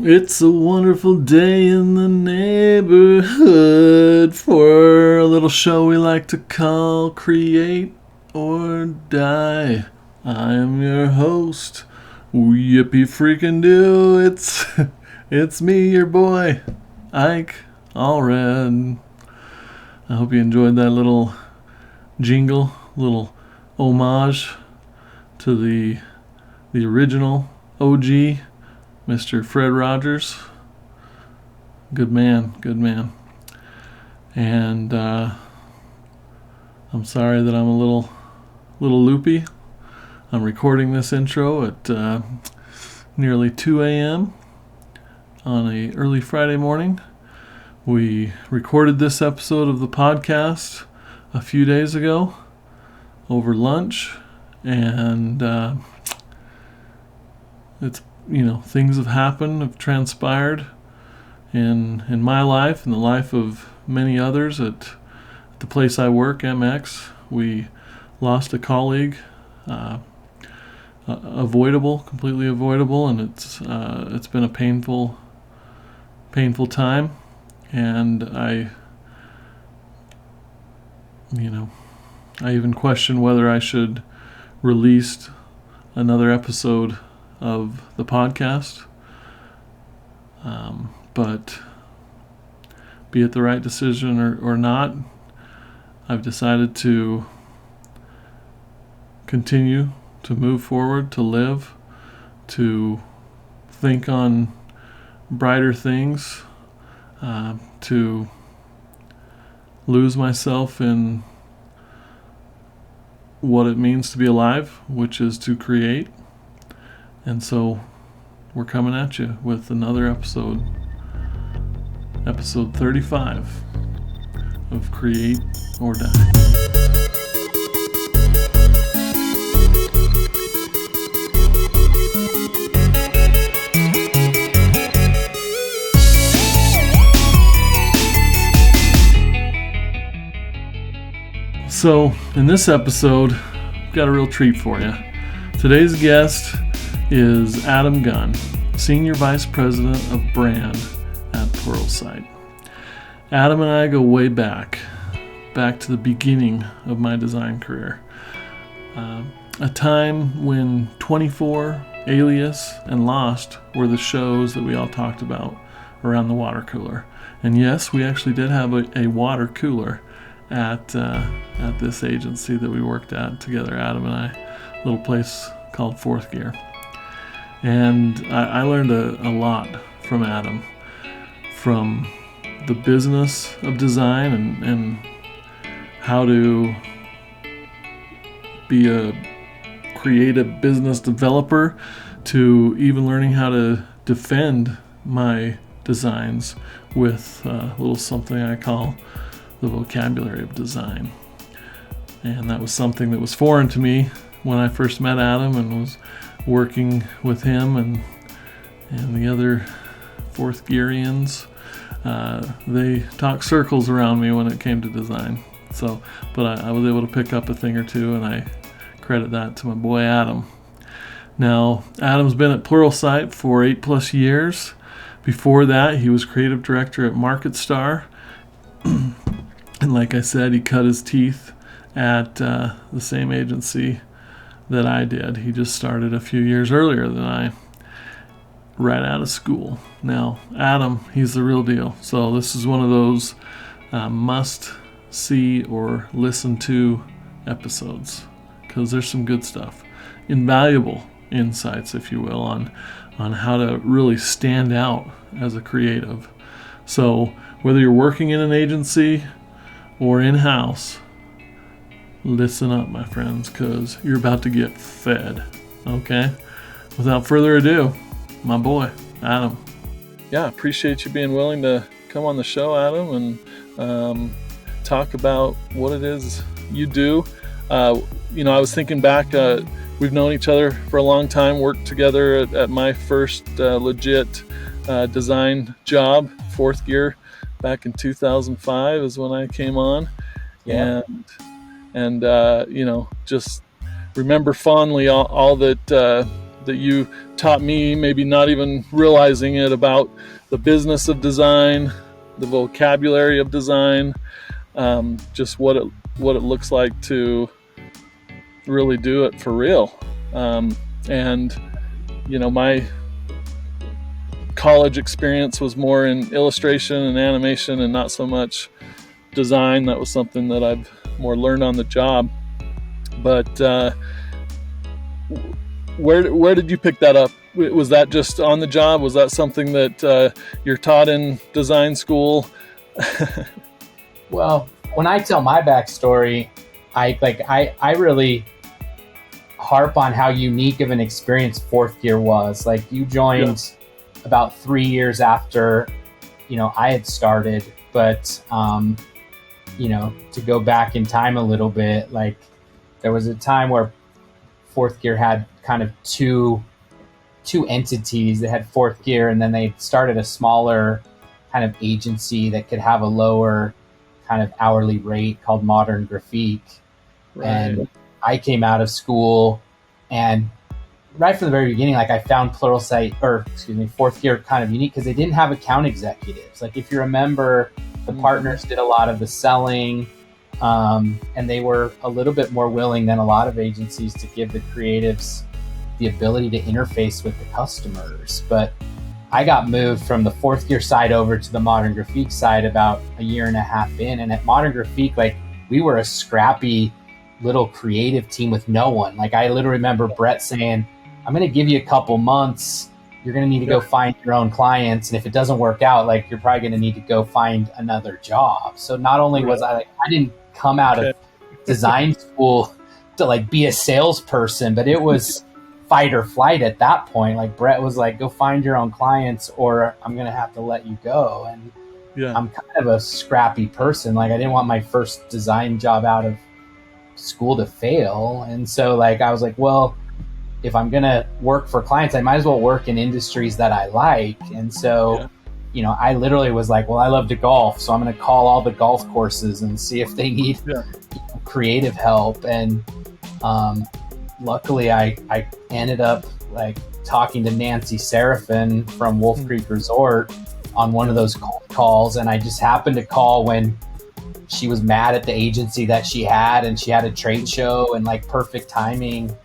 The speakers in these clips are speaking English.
It's a wonderful day in the neighborhood for a little show we like to call Create or Die. I am your host, Yippee freaking do. It's me, your boy, Ike Allred. I hope you enjoyed that little jingle, little homage to the original OG, Mr. Fred Rogers. Good man. And I'm sorry that I'm a little loopy. I'm recording this intro at nearly 2 a.m. on a early Friday morning. We recorded this episode of the podcast a few days ago over lunch, and it's things have transpired in my life and the life of many others at the place I work, MX. We lost a colleague, completely avoidable, and it's been a painful time, and I even question whether I should release another episode of the podcast, but be it the right decision or not, I've decided to continue to move forward, to live, to think on brighter things, to lose myself in what it means to be alive, which is to create. And so we're coming at you with another episode 35 of Create or Die. So in this episode, we've got a real treat for you. Today's guest is Adam Gunn, Senior Vice President of Brand at Pluralsight. Adam and I go way back to the beginning of my design career. A time when 24, Alias, and Lost were the shows that we all talked about around the water cooler. And yes, we actually did have a water cooler at this agency that we worked at together, Adam and I, a little place called Fourth Gear. And I learned a lot from Adam, from the business of design and how to be a creative business developer, to even learning how to defend my designs with a little something I call the vocabulary of design. And that was something that was foreign to me when I first met Adam and was working with him and the other Fourth Gearians. They talked circles around me when it came to design. So, but I was able to pick up a thing or two, and I credit that to my boy Adam. Now, Adam's been at Pluralsight for 8+ years. Before that, he was creative director at MarketStar. And like I said, he cut his teeth at the same agency that I did. He just started a few years earlier than I, right out of school. Now, Adam, he's the real deal. So this is one of those must see or listen to episodes, because there's some good stuff. Invaluable insights, if you will, on how to really stand out as a creative. So whether you're working in an agency or in-house, listen up, my friends, because you're about to get fed, okay? Without further ado, my boy, Adam. Yeah, appreciate you being willing to come on the show, Adam, and talk about what it is you do. I was thinking back, we've known each other for a long time, worked together at my first legit design job, Fourth Gear, back in 2005 is when I came on. Yeah. And just remember fondly all that that you taught me, maybe not even realizing it, about the business of design, the vocabulary of design, just what it looks like to really do it for real. And my college experience was more in illustration and animation and not so much design. That was something that I've more learned on the job. But where did you pick that up? Was that just on the job? Was that something that you're taught in design school? Well, when I tell my backstory, I really harp on how unique of an experience Fourth Gear was. Like, you joined about 3 years after, I had started, but, to go back in time a little bit, like, there was a time where Fourth Gear had kind of two entities. They had Fourth Gear, and then they started a smaller kind of agency that could have a lower kind of hourly rate called Modern Graphique. Right. And I came out of school, and right from the very beginning, like, I found Fourth Gear kind of unique because they didn't have account executives. Like, if you remember, the partners did a lot of the selling, and they were a little bit more willing than a lot of agencies to give the creatives the ability to interface with the customers. But I got moved from the Fourth Gear side over to the Modern Graphique side about a year and a half in. And at Modern Graphique, like, we were a scrappy little creative team with no one. Like, I literally remember Brett saying, I'm going to give you a couple months. You're going to need to go find your own clients. And if it doesn't work out, like, you're probably going to need to go find another job. So not only was I didn't come out of design school to, like, be a salesperson, but it was fight or flight at that point. Like, Brett was like, go find your own clients or I'm going to have to let you go. And I'm kind of a scrappy person. Like, I didn't want my first design job out of school to fail. And so, like, I was like, well, if I'm going to work for clients, I might as well work in industries that I like. And so, I literally was like, well, I love to golf, so I'm going to call all the golf courses and see if they need creative help. And luckily, I ended up, like, talking to Nancy Seraphin from Wolf Creek Resort on one of those calls. And I just happened to call when she was mad at the agency that she had, and she had a trade show, and, like, perfect timing.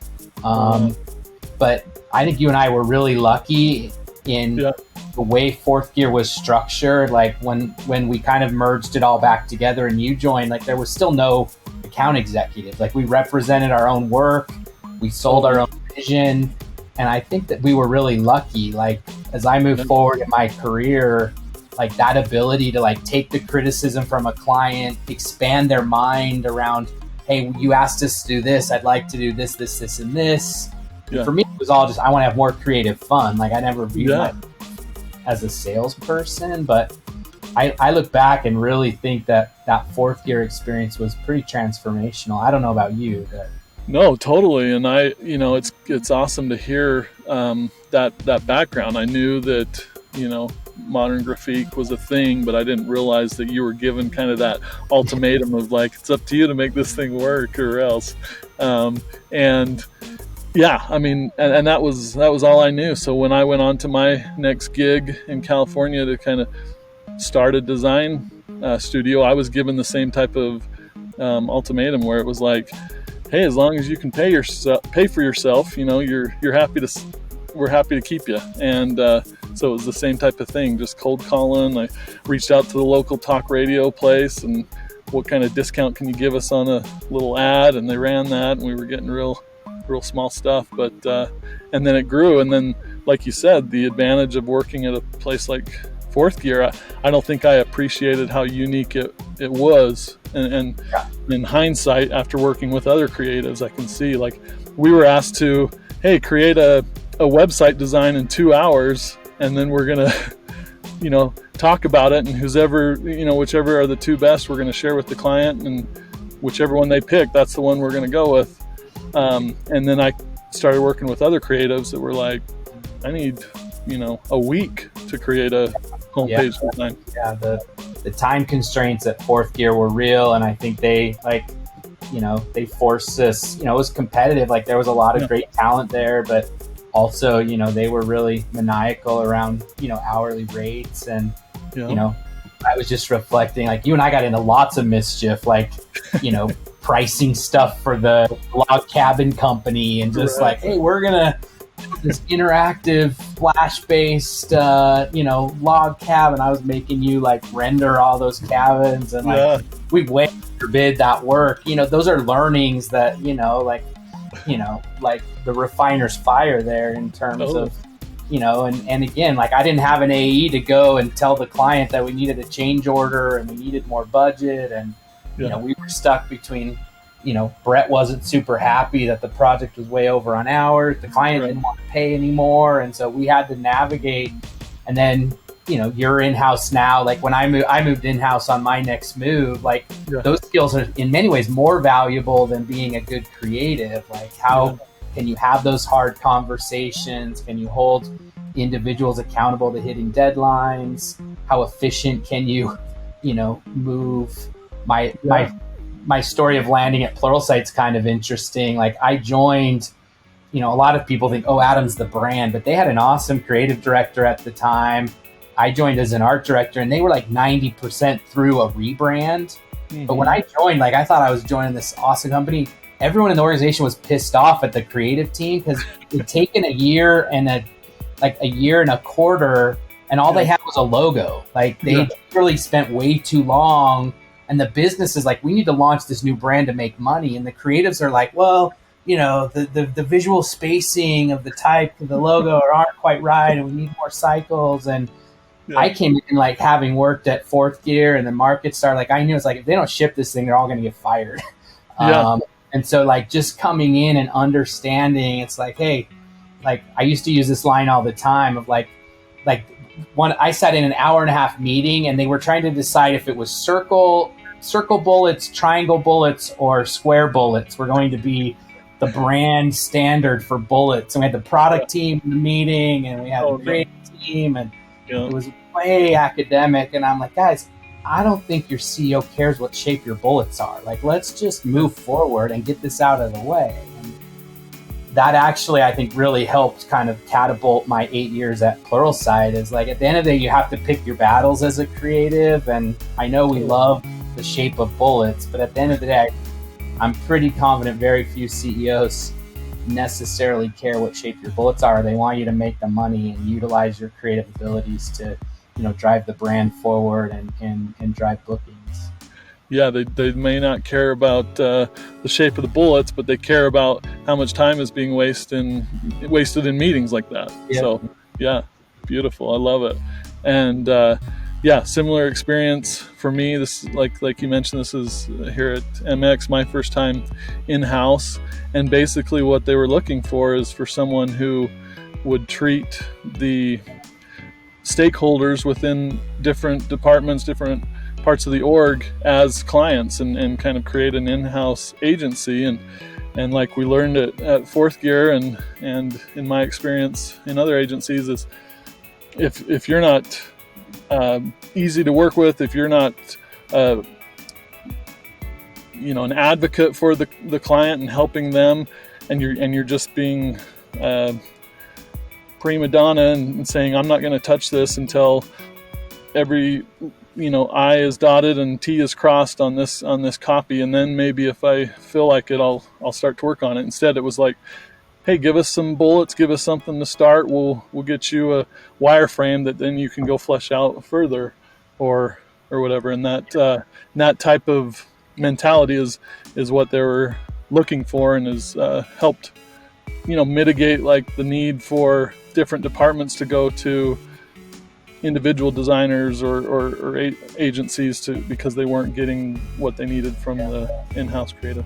But I think you and I were really lucky in the way Fourth Gear was structured. Like, when we kind of merged it all back together and you joined, like, there was still no account executive. Like, we represented our own work, we sold our own vision, and I think that we were really lucky. Like, as I moved forward in my career, like, that ability to, like, take the criticism from a client, expand their mind around, hey, you asked us to do this, I'd like to do this, this, this, and this. For me, it was all just, I want to have more creative fun. Like, I never viewed myself as a salesperson, but I look back and really think that Fourth Gear experience was pretty transformational. I don't know about you, but no, totally. And it's awesome to hear that background. I knew that, Modern Graphique was a thing, but I didn't realize that you were given kind of that ultimatum of, like, it's up to you to make this thing work or else. And that was all I knew. So when I went on to my next gig in California to kind of start a design studio, I was given the same type of ultimatum where it was like, hey, as long as you can pay for yourself, we're happy to keep you. And so it was the same type of thing, just cold calling. I reached out to the local talk radio place and, what kind of discount can you give us on a little ad? And they ran that, and we were getting real small stuff. But and then it grew. And then, like you said, the advantage of working at a place like Fourth Gear, I don't think I appreciated how unique it was. And in hindsight, after working with other creatives, I can see, like, we were asked to, hey, create a website design in 2 hours, and then we're gonna talk about it, and whichever are the two best, we're gonna share with the client, and whichever one they pick, that's the one we're gonna go with. And then I started working with other creatives that were like, I need a week to create a homepage design. Yeah, the time constraints at Fourth Gear were real, and I think they they forced us. It was competitive. Like, there was a lot of great talent there, but also, they were really maniacal around, hourly rates. And, I was just reflecting, like, you and I got into lots of mischief, like, pricing stuff for the log cabin company, and just like, hey, we're going to this interactive flash-based, log cabin. I was making you like render all those cabins, and like we way forbid that work. Those are learnings that, like the refiner's fire there in terms of, and again, like I didn't have an AE to go and tell the client that we needed a change order and we needed more budget. And, we were stuck between, Brett wasn't super happy that the project was way over on hours. The client didn't want to pay anymore. And so we had to navigate. And then, you're in-house now. Like when I moved in-house on my next move, like those skills are in many ways more valuable than being a good creative. Like how can you have those hard conversations? Can you hold individuals accountable to hitting deadlines? How efficient can you, move? My story of landing at Pluralsight's kind of interesting. Like I joined, a lot of people think, oh, Adam's the brand, but they had an awesome creative director at the time. I joined as an art director, and they were like 90% through a rebrand. Mm-hmm. But when I joined, like I thought I was joining this awesome company. Everyone in the organization was pissed off at the creative team because it'd taken a year and a quarter, and all they had was a logo. Like they really spent way too long. And the business is like, we need to launch this new brand to make money. And the creatives are like, well, the visual spacing of the type of the logo aren't quite right, and we need more cycles. And I came in like having worked at Fourth Gear and the Market Star. Like I knew it's like, if they don't ship this thing, they're all going to get fired. And so like just coming in and understanding, it's like, hey, like I used to use this line all the time of like I sat in an hour and a half meeting, and they were trying to decide if it was circle bullets, triangle bullets, or square bullets were going to be the brand standard for bullets. And we had the product team in the meeting, and we had the creative team, and it was way academic. And I'm like, guys, I don't think your CEO cares what shape your bullets are. Like, let's just move forward and get this out of the way. And that actually, I think, really helped kind of catapult my 8 years at Pluralsight. Is like, at the end of the day, you have to pick your battles as a creative. And I know we love the shape of bullets, but at the end of the day, I'm pretty confident very few CEOs necessarily care what shape your bullets are. They want you to make the money and utilize your creative abilities to, drive the brand forward and drive bookings. Yeah, they may not care about the shape of the bullets, but they care about how much time is being wasted in meetings like that. Yep. So, yeah, beautiful. I love it. And similar experience for me. This, like you mentioned, this is here at MX, my first time in-house. And basically what they were looking for is for someone who would treat the stakeholders within different departments, different parts of the org as clients, and kind of create an in-house agency. And like we learned at Fourth Gear and in my experience in other agencies is if you're not easy to work with, if you're not an advocate for the client and helping them, and you're just being prima donna and saying, I'm not going to touch this until every I is dotted and T is crossed on this copy, and then maybe if I feel like it, I'll start to work on it. Instead, it was like, hey, give us some bullets, give us something to start. We'll get you a wireframe that then you can go flesh out further, or whatever. And that type of mentality is what they were looking for, and has helped mitigate like the need for different departments to go to individual designers or agencies because they weren't getting what they needed from the in-house creative.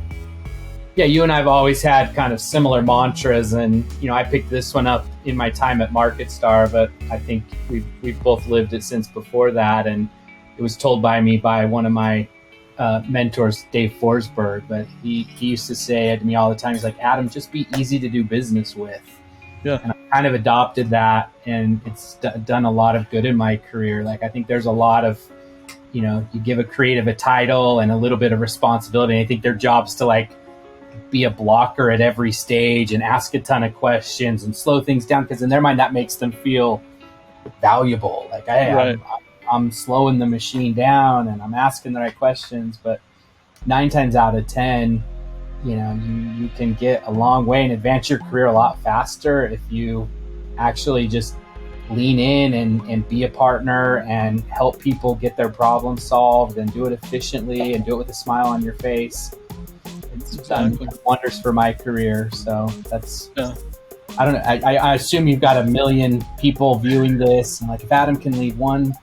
Yeah, you and I have always had kind of similar mantras, and I picked this one up in my time at Market Star, but I think we've both lived it since before that. And it was told by me by one of my mentors, Dave Forsberg, but he used to say to me all the time, he's like, Adam, just be easy to do business with. Yeah. And I kind of adopted that, and it's done a lot of good in my career. Like, I think there's a lot of, you give a creative a title and a little bit of responsibility. And I think their job's to like be a blocker at every stage and ask a ton of questions and slow things down, because in their mind that makes them feel valuable. Like, hey, Right. I'm slowing the machine down and I'm asking the right questions. But 9 times out of 10, you can get a long way and advance your career a lot faster if you actually just lean in and be a partner and help people get their problem solved and do it efficiently and do it with a smile on your face. It's done wonders for my career. So that's, I don't know. I assume you've got a million people viewing this, and like, if Adam can leave one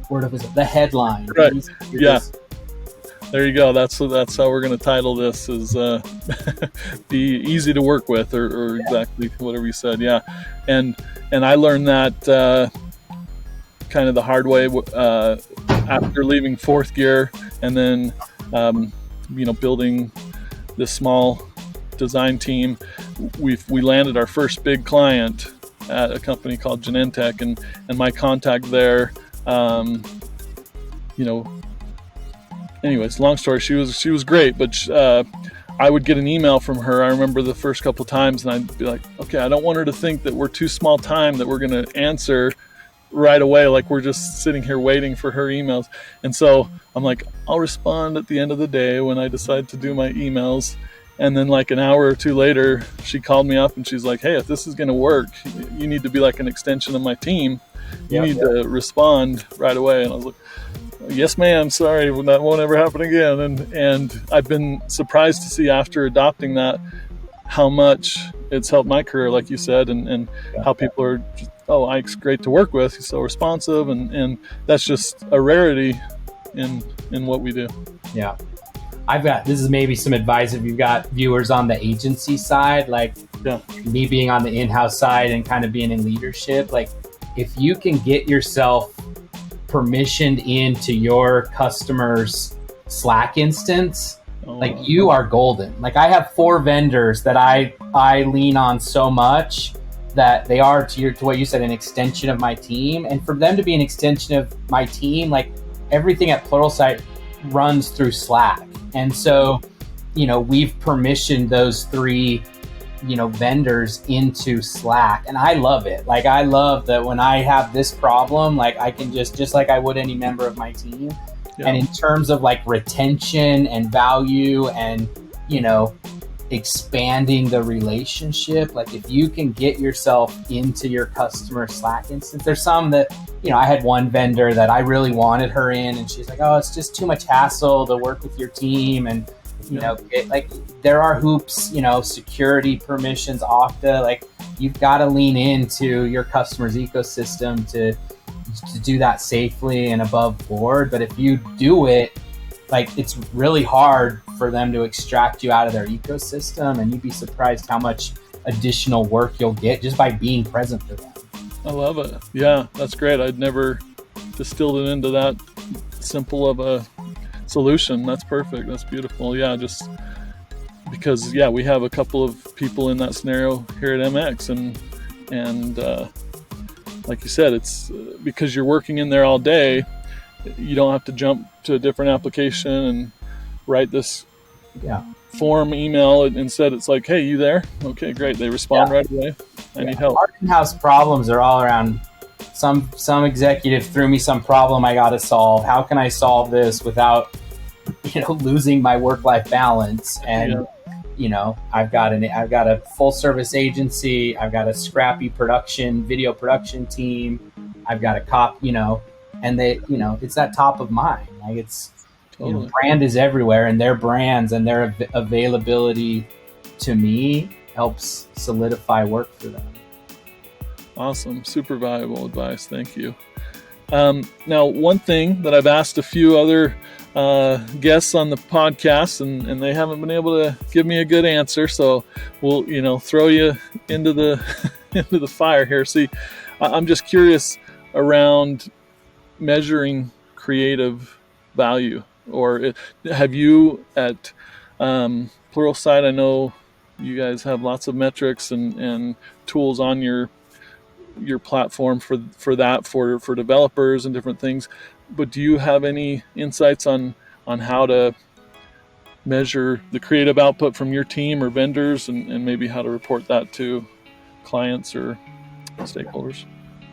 word of the headline, right? There you go. That's how we're going to title this, is be easy to work with, or exactly whatever you said. Yeah, and I learned that kind of the hard way after leaving fourth gear, and then building this small design team. We landed our first big client at a company called Genentech, and my contact there, anyways, long story, she was great, but I would get an email from her. I remember the first couple times, and I'd be like, okay, I don't want her to think that we're too small time, that we're going to answer right away, like we're just sitting here waiting for her emails. And so I'm like, I'll respond at the end of the day when I decide to do my emails. And then like an hour or two later, she called me up and she's like, hey, if this is going to work, you need to be like an extension of my team. You need to respond right away. And I was like, yes, ma'am. Sorry, that won't ever happen again. And I've been surprised to see, after adopting that, how much it's helped my career, like you said, and how people are just, oh, Ike's great to work with. He's so responsive, and that's just a rarity in what we do. Yeah. This is maybe some advice if you've got viewers on the agency side, like me being on the in-house side and kind of being in leadership. Like, if you can get yourself permissioned into your customer's Slack instance, like, you are golden. Like, I have 4 vendors that I lean on so much that they are, to what you said, an extension of my team. And for them to be an extension of my team, like, everything at Pluralsight runs through Slack. And so, we've permissioned those 3, vendors into Slack. And I love it. Like, I love that when I have this problem, like, I can just like I would any member of my team. Yeah. And in terms of like retention and value and, expanding the relationship, like, if you can get yourself into your customer Slack instance, there's some that, I had one vendor that I really wanted her in, and she's like, oh, it's just too much hassle to work with your team. And, there are hoops, security permissions, Okta, like, you've got to lean into your customer's ecosystem to do that safely and above board. But if you do it, like, it's really hard for them to extract you out of their ecosystem, and you'd be surprised how much additional work you'll get just by being present for them. I love it. Yeah, that's great. I'd never distilled it into that simple of a solution. That's perfect. That's beautiful. Yeah, just because, we have a couple of people in that scenario here at MX, and like you said, it's because you're working in there all day, you don't have to jump to a different application and write this form email. Instead, it's like, hey, you there? Okay, great. They respond right away. I need help. Our in-house problems are all around some executive threw me some problem I got to solve. How can I solve this without, losing my work-life balance? And I've got a full-service agency. I've got a scrappy video production team. I've got a and they, it's that top of mind. Like, it's totally. Brand is everywhere, and their brands and their availability to me helps solidify work for them. Awesome. Super valuable advice. Thank you. Now, one thing that I've asked a few other guests on the podcast, and they haven't been able to give me a good answer, so we'll throw you into the into the fire here. See, I'm just curious around measuring creative value, or have you at Pluralsight, I know you guys have lots of metrics and tools on your platform for developers and different things, but do you have any insights on how to measure the creative output from your team or vendors, and maybe how to report that to clients or stakeholders?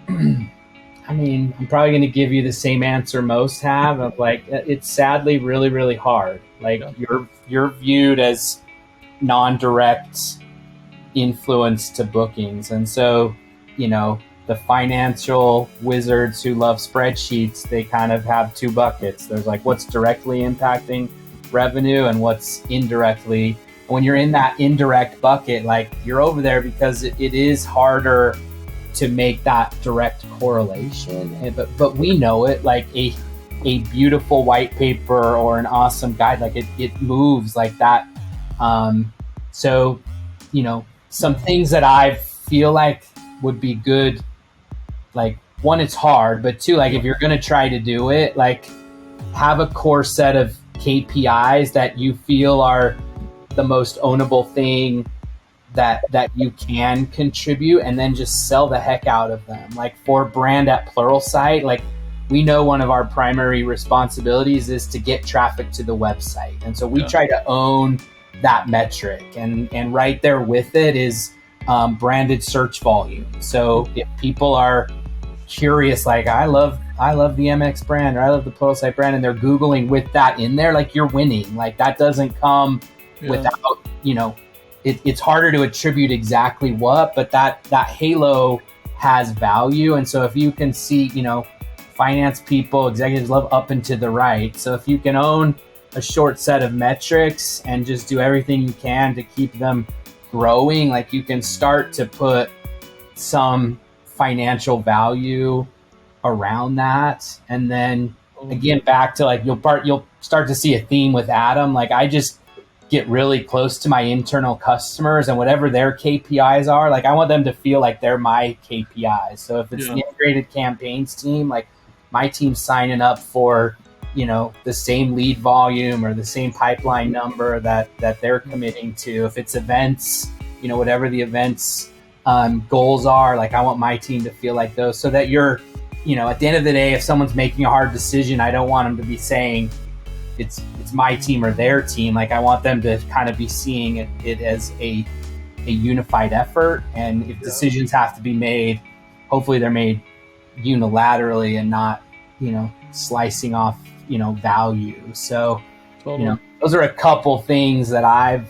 I mean, I'm probably going to give you the same answer most have, of like, it's sadly really, really hard. Like, you're viewed as non-direct influence to bookings. And so, the financial wizards who love spreadsheets, they kind of have two buckets. There's like what's directly impacting revenue and what's indirectly. When you're in that indirect bucket, like, you're over there because it is harder to make that direct correlation. But we know it, like a beautiful white paper or an awesome guide, like it moves like that. So, some things that I feel like would be good, like, one, it's hard, but two, like, if you're going to try to do it, like, have a core set of KPIs that you feel are the most ownable thing that you can contribute, and then just sell the heck out of them. Like, for brand at Pluralsight, like, we know one of our primary responsibilities is to get traffic to the website. And so we try to own that metric, and right there with it is branded search volume. So if people are curious, like, I love the MX brand, or I love the Pluralsight brand, and they're Googling with that in there, like, you're winning. Like, that doesn't come without, it's harder to attribute exactly what, but that halo has value. And so if you can see, finance people, executives love up and to the right. So if you can own a short set of metrics and just do everything you can to keep them growing, like, you can start to put some financial value around that. And then again, back to, like, you'll start to see a theme with Adam. Like, I just get really close to my internal customers, and whatever their KPIs are, like, I want them to feel like they're my KPIs. So if it's the integrated campaigns team, like, my team's signing up for, the same lead volume or the same pipeline number that they're committing to. If it's events, whatever the events goals are, like, I want my team to feel like those, so that you're, at the end of the day, if someone's making a hard decision, I don't want them to be saying it's my team or their team. Like, I want them to kind of be seeing it as a unified effort. And if decisions have to be made, hopefully they're made unilaterally and not, slicing off, value. So, those are a couple things that I've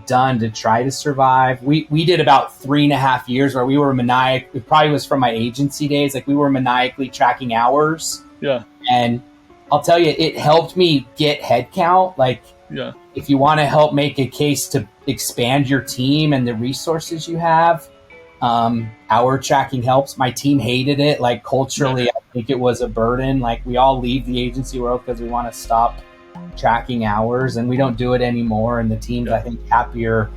done to try to survive. We did about 3.5 years where we were it probably was from my agency days. Like, we were maniacally tracking hours. Yeah. And I'll tell you, it helped me get headcount. Like, if you want to help make a case to expand your team and the resources you have, hour tracking helps. My team hated it. Like, culturally, I think it was a burden. Like, we all leave the agency world because we want to stop tracking hours, and we don't do it anymore. And the team's, I think, happier,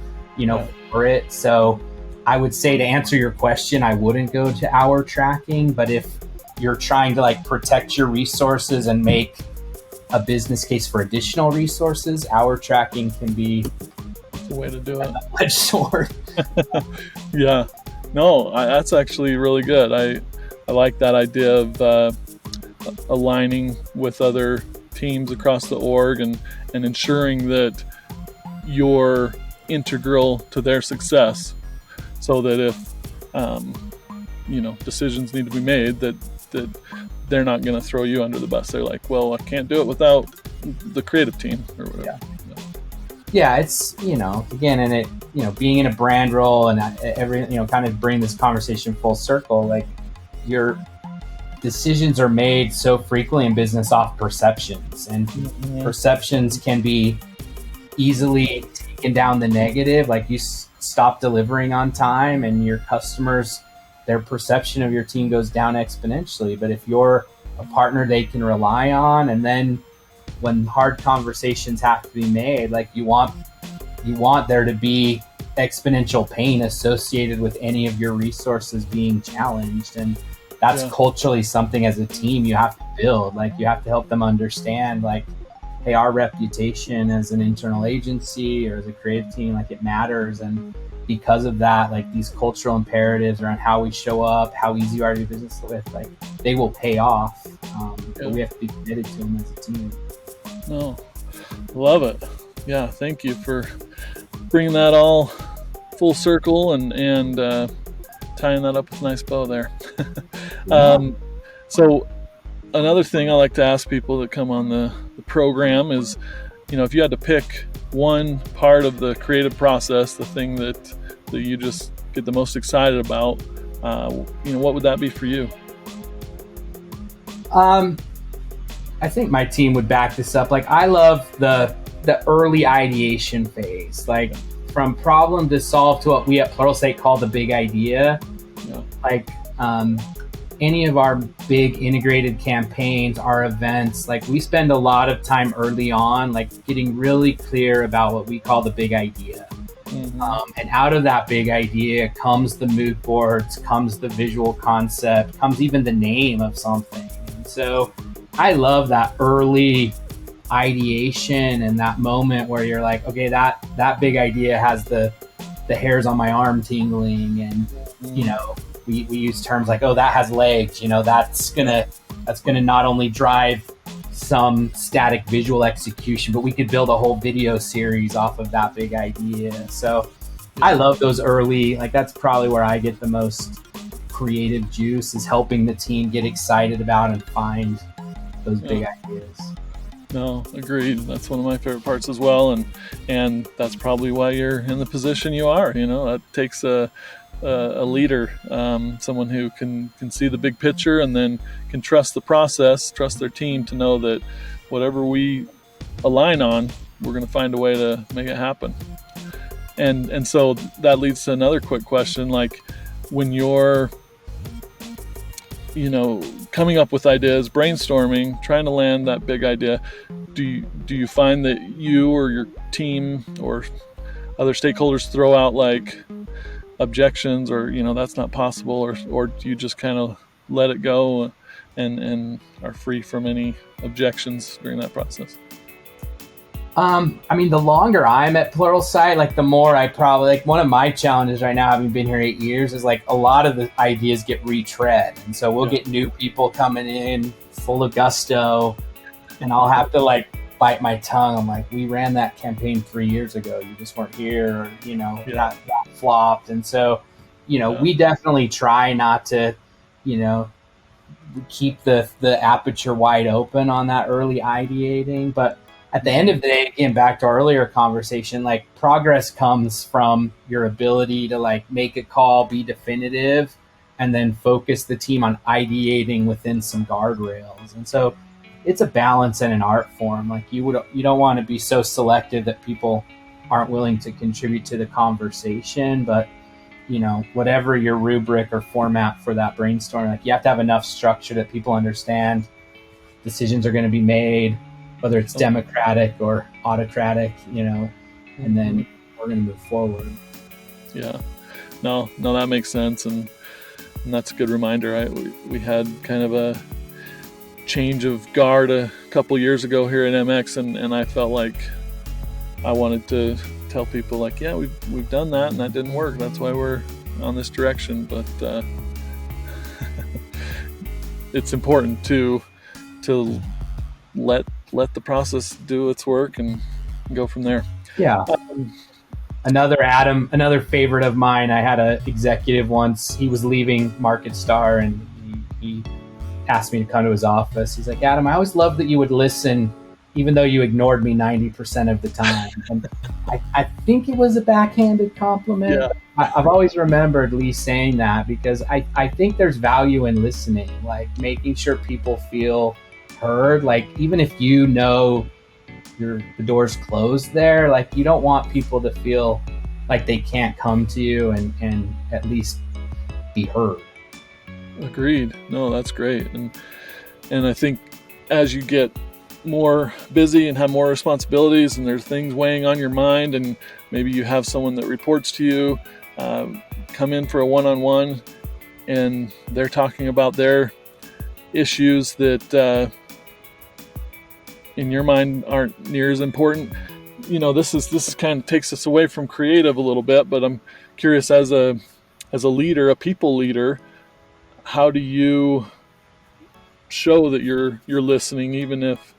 for it. So I would say, to answer your question, I wouldn't go to hour tracking, but if you're trying to, like, protect your resources and make a business case for additional resources, hour tracking can be the way to do it. Much sword. Yeah. No, that's actually really good. I like that idea of aligning with other teams across the org and ensuring that you're integral to their success, so that if decisions need to be made, that they're not going to throw you under the bus. They're like, well, I can't do it without the creative team or whatever. Yeah, it's, again, and it, being in a brand role and kind of bring this conversation full circle, like, your decisions are made so frequently in business off perceptions, and perceptions can be easily taken down the negative. Like, you stop delivering on time, and your customers, their perception of your team goes down exponentially. But if you're a partner they can rely on, and then when hard conversations have to be made, like, you want there to be exponential pain associated with any of your resources being challenged. And that's culturally something as a team you have to build. Like, you have to help them understand, like, hey, our reputation as an internal agency or as a creative team, like, it matters. And because of that, like, these cultural imperatives around how we show up, how easy you are to do business with, like, they will pay off. But we have to be committed to them as a team. No, love it. Yeah, thank you for bringing that all full circle and tying that up with a nice bow there. Yeah. So another thing I like to ask people that come on the program is, if you had to pick one part of the creative process, the thing that you just get the most excited about, what would that be for you? I think my team would back this up. Like, I love the early ideation phase, like from problem to solve to what we at Pluralsight call the big idea. Yeah. Like, any of our big integrated campaigns, our events, like we spend a lot of time early on, like getting really clear about what we call the big idea. And out of that big idea comes the mood boards, comes the visual concept, comes even the name of something. And so I love that early ideation and that moment where you're like, okay, that big idea has the hairs on my arm tingling, and we use terms like, oh, that has legs, that's gonna not only drive some static visual execution, but we could build a whole video series off of that big idea. So I love those early, like that's probably where I get the most creative juice, is helping the team get excited about and find those big ideas. No, agreed. That's one of my favorite parts as well, and that's probably why you're in the position you are. That takes a leader, someone who can see the big picture and then can trust the process, trust their team to know that whatever we align on, we're going to find a way to make it happen. And so that leads to another quick question, like when you're coming up with ideas, brainstorming, trying to land that big idea, do you find that you or your team or other stakeholders throw out like objections, or that's not possible, or do you just kind of let it go and are free from any objections during that process? I mean, the longer I'm at Pluralsight, like the more I probably, like one of my challenges right now, having been here 8 years, is like a lot of the ideas get retread. And so we'll get new people coming in full of gusto, and I'll have to like bite my tongue. I'm like, we ran that campaign 3 years ago. You just weren't here, or, that flopped. And so, we definitely try not to, keep the aperture wide open on that early ideating. But at the end of the day, again, back to our earlier conversation, like progress comes from your ability to like make a call, be definitive, and then focus the team on ideating within some guardrails. And so it's a balance and an art form. Like you don't want to be so selective that people aren't willing to contribute to the conversation, but whatever your rubric or format for that brainstorm, like you have to have enough structure that people understand decisions are going to be made, whether it's democratic or autocratic, and then we're going to move forward. Yeah, no, that makes sense. And that's a good reminder. We had kind of a change of guard a couple years ago here at MX, and I felt like I wanted to tell people like, yeah, we've done that and that didn't work. That's why we're on this direction. But it's important to let the process do its work and go from there. Yeah. Another favorite of mine, I had an executive once. He was leaving MarketStar, and he asked me to come to his office. He's like, Adam, I always loved that you would listen even though you ignored me 90% of the time. And I think it was a backhanded compliment. Yeah. I've always remembered Lee saying that, because I think there's value in listening, like making sure people feel heard. Like even if the door's closed there, like you don't want people to feel like they can't come to you and at least be heard. Agreed. No, that's great. And I think as you get more busy and have more responsibilities and there's things weighing on your mind, and maybe you have someone that reports to you, come in for a one-on-one, and they're talking about their issues that in your mind aren't near as important. This is kind of takes us away from creative a little bit, but I'm curious, as a leader, a people leader, how do you show that you're listening, even if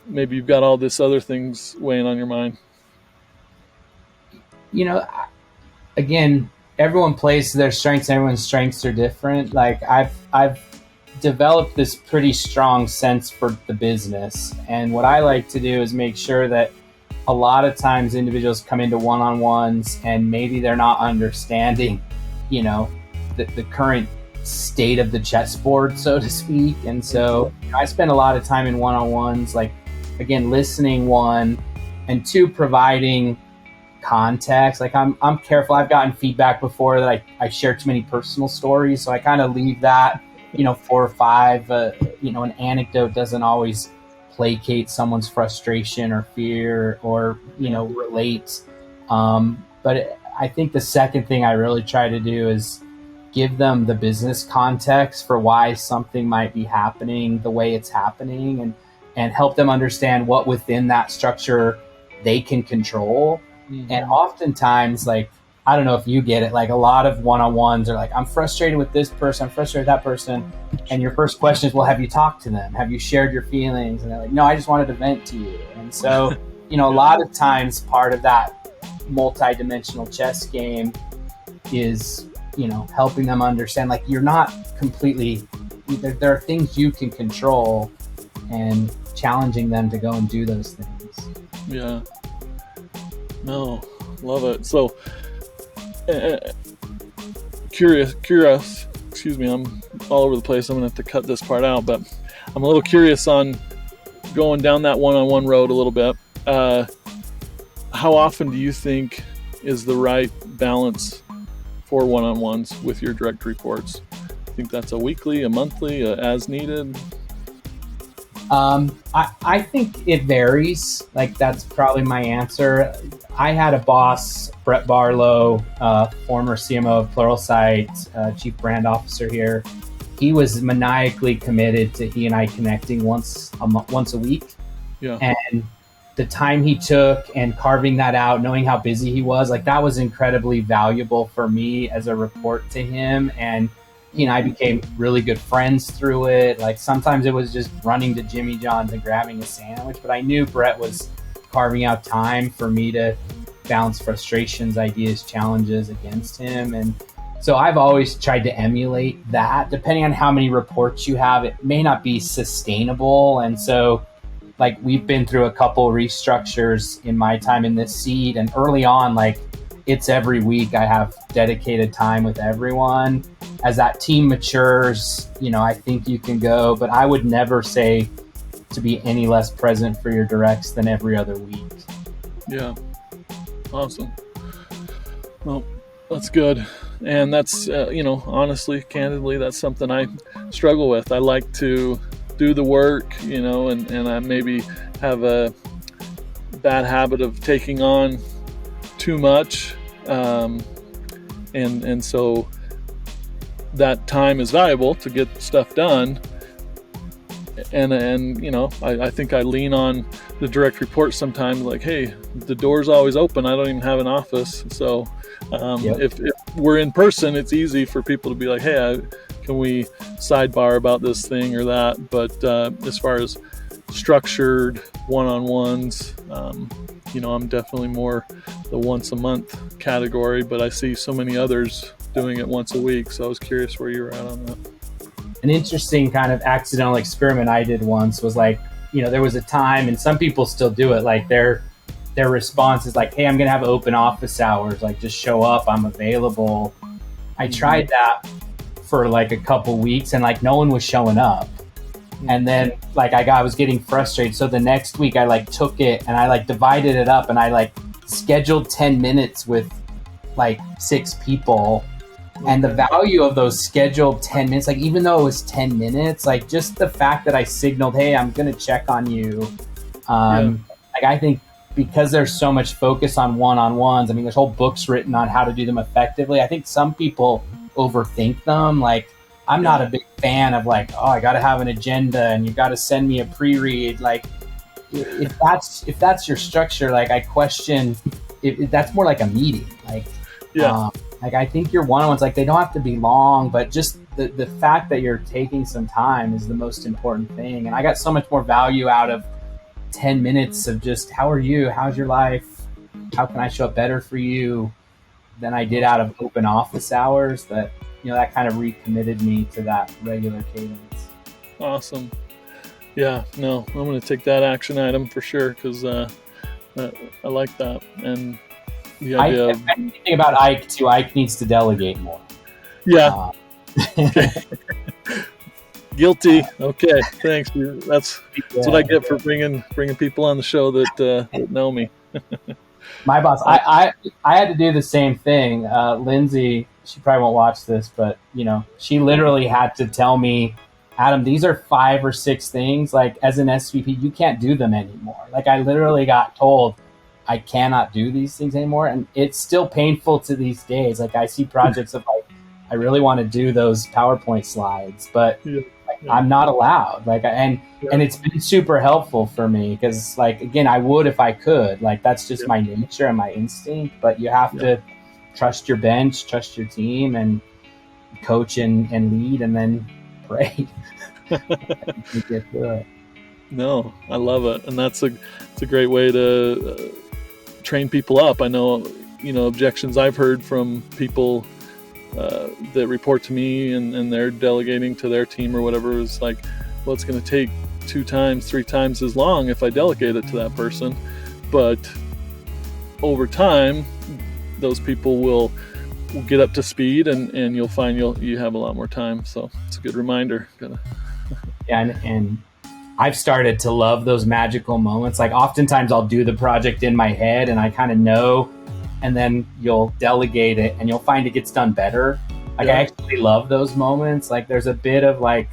maybe you've got all this other things weighing on your mind? You know, again, everyone plays to their strengths. Everyone's strengths are different. Like I've developed this pretty strong sense for the business. And what I like to do is make sure that a lot of times individuals come into one-on-ones and maybe they're not understanding, the current state of the chessboard, so to speak. And so I spend a lot of time in one-on-ones, like, again, listening, one, and two, providing context. Like I'm careful. I've gotten feedback before that I share too many personal stories. So I kind of leave that, 4 or 5, an anecdote doesn't always placate someone's frustration or fear or, relate. But I think the second thing I really try to do is give them the business context for why something might be happening the way it's happening, and help them understand what within that structure they can control. Mm-hmm. And oftentimes, like, I don't know if you get it, like a lot of one-on-ones are like, I'm frustrated with this person, I'm frustrated with that person. And your first question is, well, have you talked to them? Have you shared your feelings? And they're like, no, I just wanted to vent to you. And so, a lot of times part of that multi-dimensional chess game is, helping them understand, like, you're not completely, there are things you can control, and challenging them to go and do those things. Yeah. No, love it. So, curious, excuse me, I'm all over the place. I'm gonna have to cut this part out, but I'm a little curious on going down that one-on-one road a little bit. How often do you think is the right balance for one-on-ones with your direct reports? I think that's a weekly, a monthly, as needed. I think it varies. Like, that's probably my answer. I had a boss, Brett Barlow, former CMO of Pluralsight, chief brand officer here. He was maniacally committed to he and I connecting once a week. Yeah. And the time he took and carving that out, knowing how busy he was, like, that was incredibly valuable for me as a report to him. And he and I became really good friends through it. Like, sometimes it was just running to Jimmy John's and grabbing a sandwich, but I knew Brett was carving out time for me to bounce frustrations, ideas, challenges against him. And so I've always tried to emulate that. Depending on how many reports you have, it may not be sustainable. And so, like, we've been through a couple restructures in my time in this seat, and early on, like, it's every week I have dedicated time with everyone. As that team matures, I think you can go, but I would never say to be any less present for your directs than every other week. Yeah. Awesome. Well, that's good. And that's, honestly, candidly, that's something I struggle with. I like to do the work, and I maybe have a bad habit of taking on too much. And so that time is valuable to get stuff done. And I think I lean on the direct report sometimes, like, hey, the door's always open. I don't even have an office. So if we're in person, it's easy for people to be like, hey, can we sidebar about this thing or that? But as far as structured one-on-ones, I'm definitely more the once a month category, but I see so many others doing it once a week. So I was curious where you were at on that. An interesting kind of accidental experiment I did once was, like, there was a time, and some people still do it, like their response is like, hey, I'm going to have open office hours. Like, just show up. I'm available. I tried that for like a couple weeks, and like no one was showing up. And then like I was getting frustrated. So the next week I like took it and I like divided it up, and I like scheduled 10 minutes with like 6 people. And the value of those scheduled 10 minutes, like even though it was 10 minutes, like just the fact that I signaled, hey, I'm going to check on you. Like I think because there's so much focus on one-on-ones, I mean, there's whole books written on how to do them effectively. I think some people overthink them. Like I'm not a big fan of like, oh, I got to have an agenda and you got to send me a pre-read. Like if that's your structure, like I question if that's more like a meeting. Like, like I think your one-on-ones, like they don't have to be long, but just the fact that you're taking some time is the most important thing. And I got so much more value out of 10 minutes of just, how are you? How's your life? How can I show up better for you than I did out of open office hours? That, that kind of recommitted me to that regular cadence. Awesome. Yeah, no, I'm going to take that action item for sure, because I like that. And the idea of... I'm thinking about Ike too. Ike needs to delegate more. Yeah. Okay. Guilty. Okay, thanks. That's what I get for bringing people on the show that know me. My boss, I had to do the same thing. Lindsay, she probably won't watch this, but she literally had to tell me, Adam, these are 5 or 6 things. Like, as an SVP, you can't do them anymore. Like, I literally got told I cannot do these things anymore, and it's still painful to these days. Like, I see projects of like, I really want to do those PowerPoint slides, but I'm not allowed. Like, and it's been super helpful for me, because, like, again, I would if I could. Like, that's just my nature and my instinct. But you have to trust your bench, trust your team, and coach and lead, and then pray. You get through it. No, I love it, and it's a great way to train people up. I know, objections I've heard from people that report to me, and they're delegating to their team or whatever, is like, well, it's going to take 2 times, 3 times as long if I delegate it to that person. But over time, those people will get up to speed, and you'll find you have a lot more time. So it's a good reminder. Yeah, and I've started to love those magical moments. Like, oftentimes I'll do the project in my head and I kind of know, and then you'll delegate it and you'll find it gets done better. Like, I actually love those moments. Like, there's a bit of like,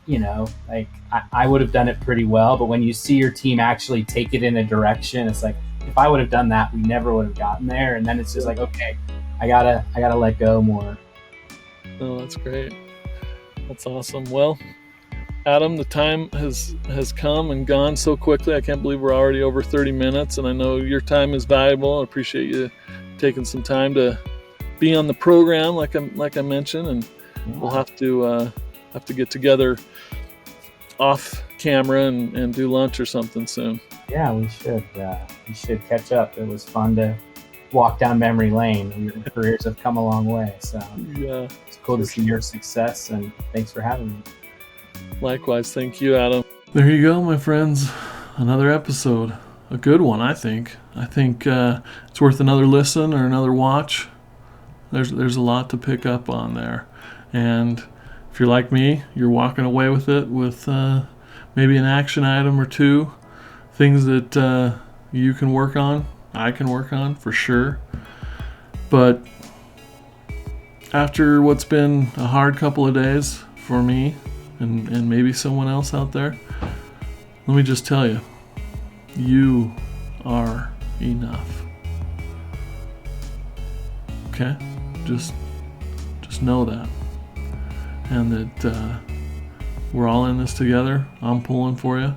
like I would have done it pretty well, but when you see your team actually take it in a direction, it's like, if I would have done that, we never would have gotten there. And then it's just like, okay, I gotta let go more. Oh, that's great. That's awesome. Well, Adam, the time has come and gone so quickly. I can't believe we're already over 30 minutes, and I know your time is valuable. I appreciate you taking some time to be on the program, like I mentioned, and we'll have to get together off camera and do lunch or something soon. Yeah, we should. We should catch up. It was fun to walk down memory lane. Your careers have come a long way, so it's cool to see your success, and thanks for having me. Likewise. Thank you, Adam. There you go, my friends. Another episode. A good one, I think. I think it's worth another listen or another watch. There's a lot to pick up on there. And if you're like me, you're walking away with it with maybe an action item or 2. Things that you can work on, I can work on for sure. But after what's been a hard couple of days for me, and maybe someone else out there, let me just tell you, you are enough. Okay? Just know that. And that we're all in this together. I'm pulling for you.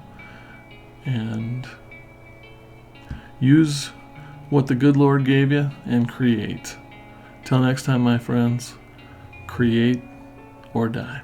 And use what the good Lord gave you and create. Till next time, my friends, create or die.